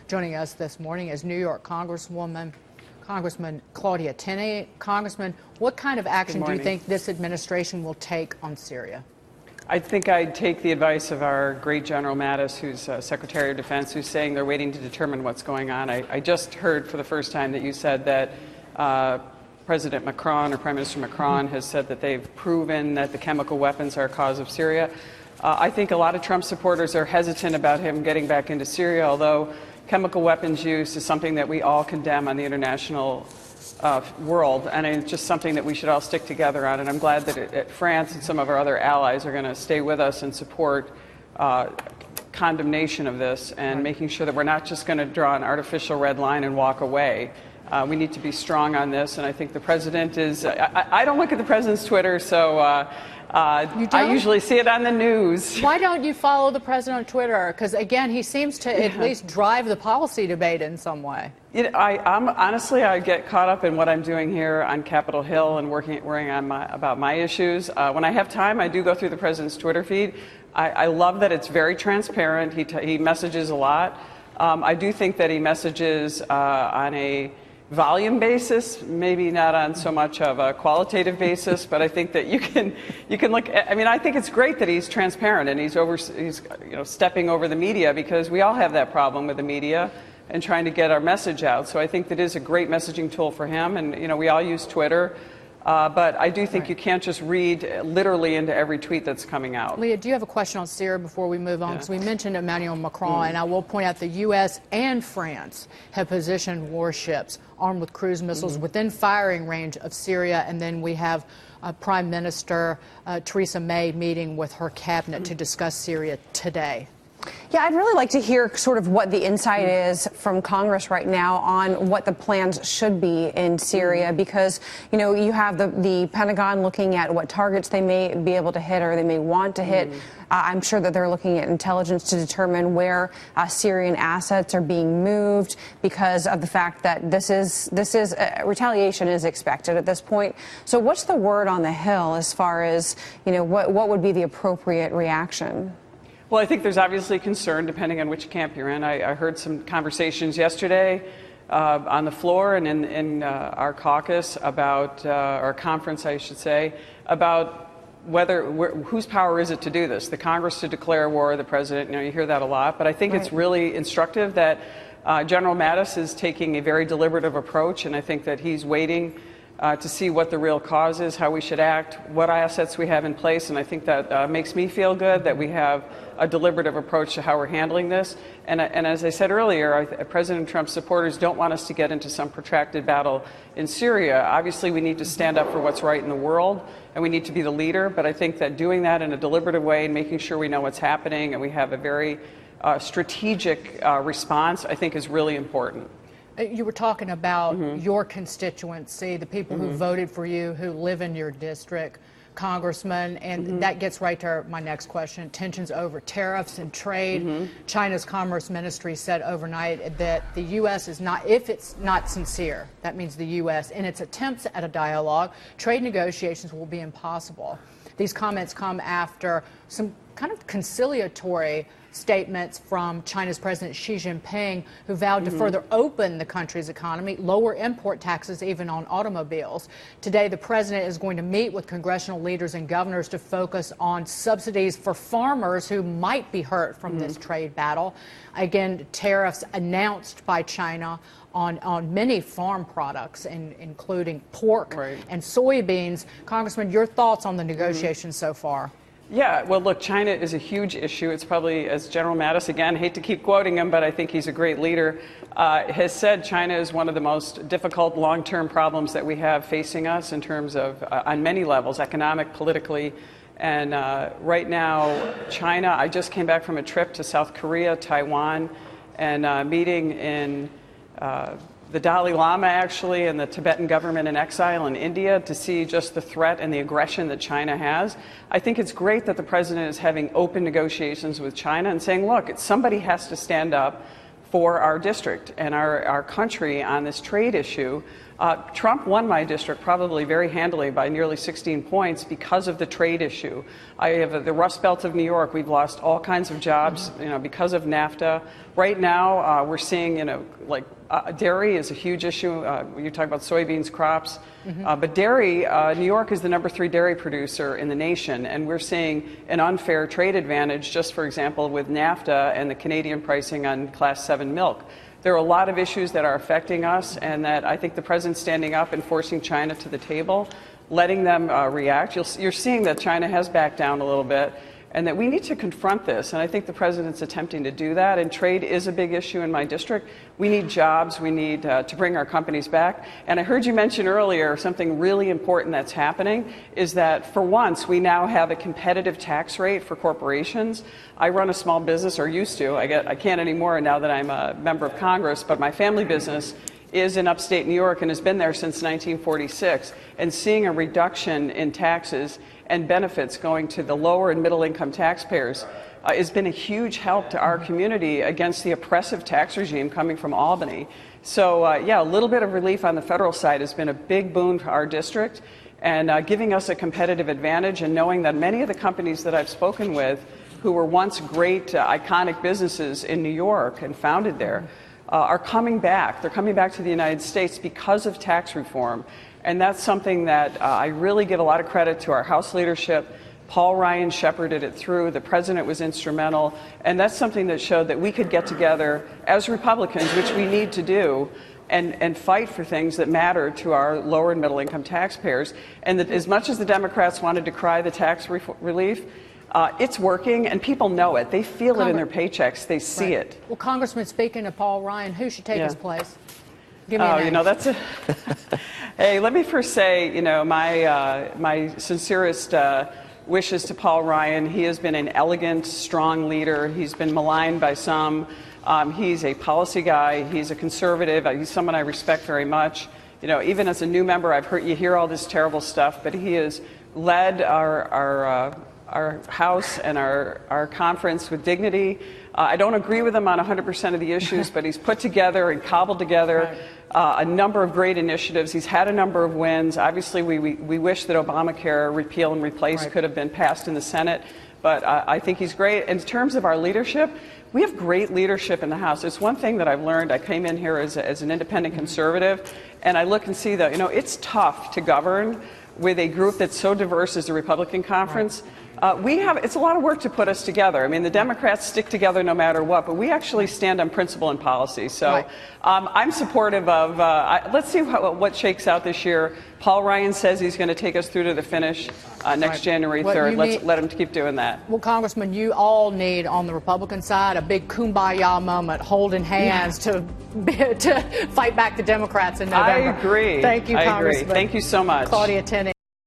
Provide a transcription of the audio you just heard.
Joining us this morning is New York Congressman Claudia Tenney. Congressman, what kind of action do you think this administration will take on Syria? I think I'd take the advice of our great General Mattis, who's Secretary of Defense, who's saying they're waiting to determine what's going on. I just heard for the first time that you said that President Macron or Prime Minister Macron has said that they've proven that the chemical weapons are a cause of Syria. I think a lot of Trump supporters are hesitant about him getting back into Syria, although chemical weapons use is something that we all condemn on the international world, and it's just something that we should all stick together on. And I'm glad that France and some of our other allies are going to stay with us and support condemnation of this and making sure that we're not just going to draw an artificial red line and walk away. We need to be strong on this, and I think the president is. I don't look at the president's Twitter, so. I usually see it on the news. Why don't you follow the president on Twitter? Because, again, he seems to at least drive the policy debate in some way. Honestly, I get caught up in what I'm doing here on Capitol Hill and worrying on about my issues. When I have time, I do go through the president's Twitter feed. I love that it's very transparent. He messages a lot. I do think that he messages on a volume basis, maybe not on so much of a qualitative basis, but I think that you can look at, I mean, I think it's great that he's transparent and he's stepping over the media, because we all have that problem with the media and trying to get our message out. So I think that is a great messaging tool for him, and we all use Twitter. But I do think you can't just read literally into every tweet that's coming out. Leah, do you have a question on Syria before we move on? Because we mentioned Emmanuel Macron, and I will point out the U.S. and France have positioned warships armed with cruise missiles within firing range of Syria. And then we have Prime Minister Theresa May meeting with her cabinet to discuss Syria today. Yeah, I'd really like to hear sort of what the insight is from Congress right now on what the plans should be in Syria, because, you have the Pentagon looking at what targets they may be able to hit or they may want to hit. I'm sure that they're looking at intelligence to determine where Syrian assets are being moved, because of the fact that this is retaliation is expected at this point. So what's the word on the Hill as far as, what would be the appropriate reaction? Well, I think there's obviously concern depending on which camp you're in. I heard some conversations yesterday on the floor and in our caucus about, or conference, I should say, about whose power is it to do this? The Congress to declare war, the president, you hear that a lot. But I think it's really instructive that General Mattis is taking a very deliberative approach, and I think that he's waiting to see what the real cause is, how we should act, what assets we have in place. And I think that makes me feel good that we have a deliberative approach to how we're handling this. And as I said earlier, President Trump's supporters don't want us to get into some protracted battle in Syria. Obviously, we need to stand up for what's right in the world, and we need to be the leader. But I think that doing that in a deliberative way and making sure we know what's happening and we have a very strategic response, I think is really important. You were talking about your constituency, the people who voted for you, who live in your district, Congressman, and that gets right to my next question. Tensions over tariffs and trade. China's Commerce Ministry said overnight that the U.S. is not, if it's not sincere, that means the U.S., in its attempts at a dialogue, trade negotiations will be impossible. These comments come after some kind of conciliatory statements from China's President Xi Jinping, who vowed to further open the country's economy, lower import taxes even on automobiles. Today, the president is going to meet with congressional leaders and governors to focus on subsidies for farmers who might be hurt from this trade battle. Again, tariffs announced by China on many farm products, including pork and soybeans. Congressman, your thoughts on the negotiations so far? Yeah, well, look, China is a huge issue. It's probably, as General Mattis, again, hate to keep quoting him, but I think he's a great leader, has said China is one of the most difficult long-term problems that we have facing us in terms of, on many levels, economic, politically. And right now, China, I just came back from a trip to South Korea, Taiwan, and meeting in the Dalai Lama, actually, and the Tibetan government in exile in India to see just the threat and the aggression that China has. I think it's great that the president is having open negotiations with China and saying, look, somebody has to stand up for our district and our country on this trade issue. Trump won my district probably very handily by nearly 16 points because of the trade issue. I have the Rust Belt of New York. We've lost all kinds of jobs, because of NAFTA. Right now, we're seeing, dairy is a huge issue. You talk about soybeans crops, but dairy, New York is the #3 dairy producer in the nation, and we're seeing an unfair trade advantage, just for example, with NAFTA and the Canadian pricing on Class 7 milk. There are a lot of issues that are affecting us, and that I think the president's standing up and forcing China to the table, letting them react. You're seeing that China has backed down a little bit, and that we need to confront this. And I think the president's attempting to do that. And trade is a big issue in my district. We need jobs. We need to bring our companies back. And I heard you mention earlier something really important that's happening is that for once we now have a competitive tax rate for corporations. I run a small business, or used to. I can't anymore now that I'm a member of Congress. But my family business is in upstate New York and has been there since 1946. And seeing a reduction in taxes and benefits going to the lower and middle income taxpayers has been a huge help to our community against the oppressive tax regime coming from Albany. So a little bit of relief on the federal side has been a big boon for our district, and giving us a competitive advantage, and knowing that many of the companies that I've spoken with who were once great iconic businesses in New York and founded there are coming back. They're coming back to the United States because of tax reform. And that's something that I really give a lot of credit to our House leadership. Paul Ryan shepherded it through. The president was instrumental. And that's something that showed that we could get together as Republicans, which we need to do, and fight for things that matter to our lower and middle income taxpayers. And that as much as the Democrats wanted to cry the tax relief, it's working, and people know it. They feel it in their paychecks. They see it. Well, Congressman, speaking of Paul Ryan, who should take his place? Give me a name. That's a... Hey, let me first say, my sincerest wishes to Paul Ryan. He has been an elegant, strong leader. He's been maligned by some. He's a policy guy. He's a conservative. He's someone I respect very much. Even as a new member, I've heard you hear all this terrible stuff, but he has led our House and our conference with dignity. I don't agree with him on 100% of the issues, but he's put together and cobbled together a number of great initiatives. He's had a number of wins. Obviously, we wish that Obamacare repeal and replace could have been passed in the Senate, but I think he's great. In terms of our leadership, we have great leadership in the House. It's one thing that I've learned. I came in here as an independent conservative, and I look and see that, it's tough to govern with a group that's so diverse as the Republican conference. It's a lot of work to put us together. I mean, the Democrats stick together no matter what, but we actually stand on principle and policy. So I'm supportive of, let's see what shakes out this year. Paul Ryan says he's going to take us through to the finish next January 3rd. Let's let him keep doing that. Well, Congressman, you all need, on the Republican side, a big kumbaya moment, holding hands to fight back the Democrats in November. I agree. Thank you, Congressman. Thank you so much. Claudia Tenney.